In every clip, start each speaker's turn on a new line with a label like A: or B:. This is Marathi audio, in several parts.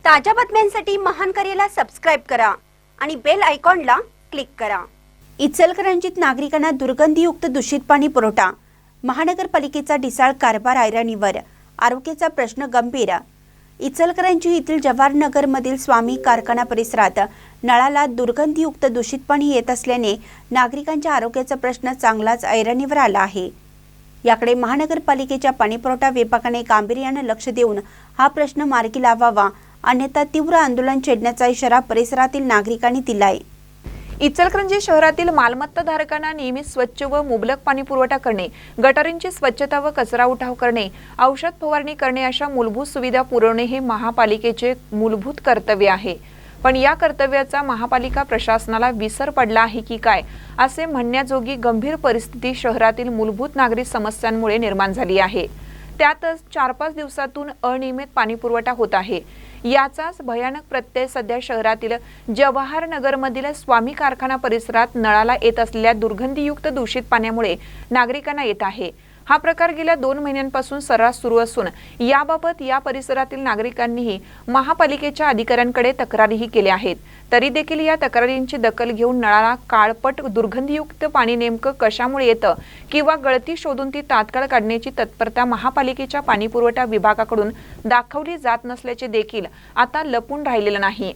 A: ताज्या बातम्यांसाठी महान करेला सबस्क्राइब करा आणि बेल आयकॉनला क्लिक करा। इचलकरंजीत नागरिकांना दुर्गंधीयुक्त दूषित पाणी पुरवठा, महानगरपालिकेचा ढिसाळ कारभार ऐरणीवर, आरोग्याचा प्रश्न गंभीर। इचलकरंजी येथील जवाहरनगरमधील स्वामी कारखाना परिसरात नळाला दुर्गंधीयुक्त दूषित पाणी येत असल्याने नागरिकांच्या आरोग्याचा प्रश्न चांगलाच ऐरणीवर आला आहे। याकडे महानगरपालिकेच्या पाणीपुरवठा विभागाने गांभीर्याने लक्ष देऊन हा प्रश्न मार्गी लावावा, अन्यथा तीव्र आंदोलन छेडण्याचा इशारा परिसरातील नागरिकांनी दिलाय।
B: इचलकरंजी शहरातील मालमत्ताधारकांना नियमित स्वच्छ व मुबलक पाणी पुरवठा करणे, गटारींची स्वच्छता व कचरा उठाव करणे, औषध फवारणी करणे अशा मूलभूत सुविधा पुरवणे हे महापालिकेचे मूलभूत कर्तव्य आहे। पण या कर्तव्याचा महापालिका प्रशासनाला विसर पडला आहे की काय असे म्हणण्याजोगी गंभीर परिस्थिती शहरातील मूलभूत नागरिक समस्यांमुळे निर्माण झाली आहे। त्यातच 4-5 दिवसातून अनियमित पाणी पुरवठा होत आहे। याचाच भयानक प्रत्यय सध्या शहरातील जवाहरनगरमधील स्वामी कारखाना परिसरात नळाला येत असलेल्या दुर्गंधीयुक्त दूषित पाण्यामुळे नागरिकांना येत आहे। हा प्रकार गेल्या 2 महिन्यांपासून सर्रास सुरू असून याबाबत या परिसरातील नागरिकांनीही महापालिकेच्या अधिकाऱ्यांकडे तक्रारीही केल्या आहेत। तरी देखील या तक्रारींची दखल घेऊन नळाला काळपट दुर्गंधीयुक्त पाणी नेमकं कशामुळे येतं किंवा गळती शोधून ती तात्काळ काढण्याची तत्परता महापालिकेच्या पाणीपुरवठा विभागाकडून दाखवली जात नसल्याचे देखील आता लपून राहिलेलं नाही।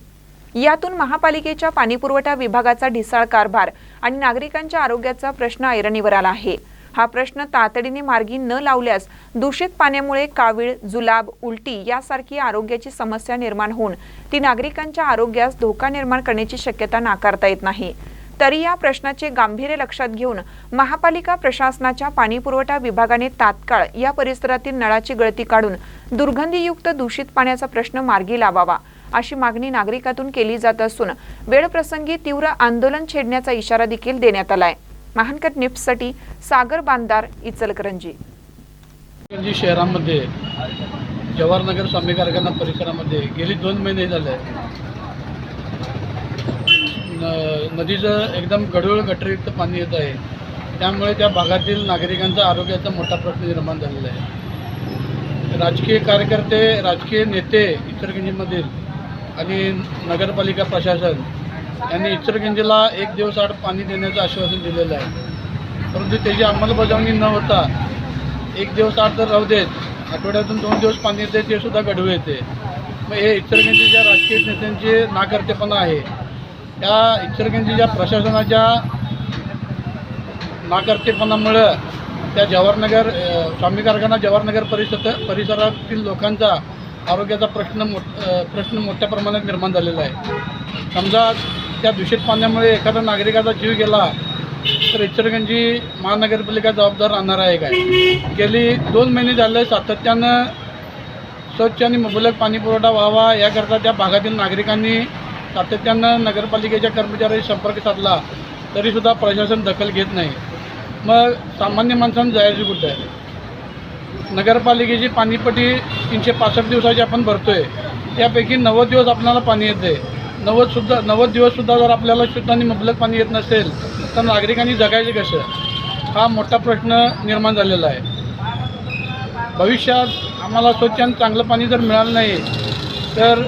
B: यातून महापालिकेच्या पाणीपुरवठा विभागाचा ढिसाळ कारभार आणि नागरिकांच्या आरोग्याचा प्रश्न ऐरणीवर आला आहे। हा प्रश्न तातडीने मार्गी न लावल्यास दूषित पाण्यामुळे कावीळ, जुलाब, उलटी यासारखी आरोग्याची समस्या निर्माण होऊन ती नागरिकांच्या आरोग्यास धोका निर्माण करण्याची शक्यता नाकारता येत नाही। तरी या प्रश्नाचे गांभीर्य लक्षात घेऊन महापालिका प्रशासनाच्या पाणीपुरवठा विभागाने तात्काळ या परिसरातील नळाची गळती काढून दुर्गंधीयुक्त दूषित पाण्याचा प्रश्न मार्गी लावावा अशी मागणी नागरिकातून केली जात असून वेळप्रसंगी तीव्र आंदोलन छेडण्याचा इशारा देखील देण्यात आलाय। महानकर न्यूजसाठी सागर बांदार, इचलकरंजी।
C: शहरामध्ये जवाहरनगर स्वामी कारखाना परिसरामध्ये गेली 2 महिने झाले नदीचं एकदम गढूळ गटरयुक्त पाणी येत आहे। त्यामुळे त्या भागातील नागरिकांचा आरोग्याचा मोठा प्रश्न निर्माण झालेला आहे। राजकीय कार्यकर्ते, राजकीय नेते इचलकरंजीमधील आणि नगरपालिका प्रशासन यांनी इचलकरंजीला 1 दिवस आड पाणी देण्याचं आश्वासन दिलेलं आहे, परंतु त्याची अंमलबजावणी न होता 1 दिवस आड तर राहू देत, आठवड्यातून 2 दिवस पाणी येते ते सुद्धा गढूळ येते। मग हे इचलकरंजीच्या राजकीय नेत्यांचे नाकर्तेपणा आहे। त्या इचलकरंजीच्या प्रशासनाच्या नाकर्तेपणामुळं त्या जवाहरनगर स्वामी कारखाना जवाहरनगर परिसरातील लोकांचा आरोग्याचा प्रश्न मोठ्या प्रमाणात निर्माण झालेला आहे। समजा त्या दूषित पाण्यामुळे एखादा नागरिकाचा जीव गेला तर इचलकरंजी महानगरपालिका जबाबदार राहणार आहे काय? गेली 2 महिने झाले सातत्यानं स्वच्छ आणि मुबलक पाणी पुरवठा व्हावा याकरता त्या भागातील नागरिकांनी सातत्यानं नगरपालिकेच्या कर्मचाऱ्यांशी संपर्क साधला, तरीसुद्धा प्रशासन दखल घेत नाही। मग सामान्य माणसांना जायचं कुठं आहे? नगरपालिकेची पाणीपट्टी 365 दिवसाची आपण भरतोय, त्यापैकी 90 दिवस आपल्याला पाणी येते। 90 दिवससुद्धा जर आपल्याला शुद्ध आणि मुबलक पाणी येत नसेल तर नागरिकांनी जगायचे कसं? हा मोठा प्रश्न निर्माण झालेला आहे। भविष्यात आम्हाला स्वच्छ आणि चांगलं पाणी जर मिळालं नाही तर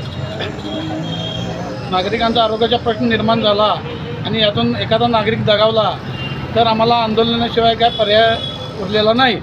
C: नागरिकांचा आरोग्याचा प्रश्न निर्माण झाला आणि यातून एखादा नागरिक दगावला तर आम्हाला आंदोलनाशिवाय काय पर्याय उरलेला नाही।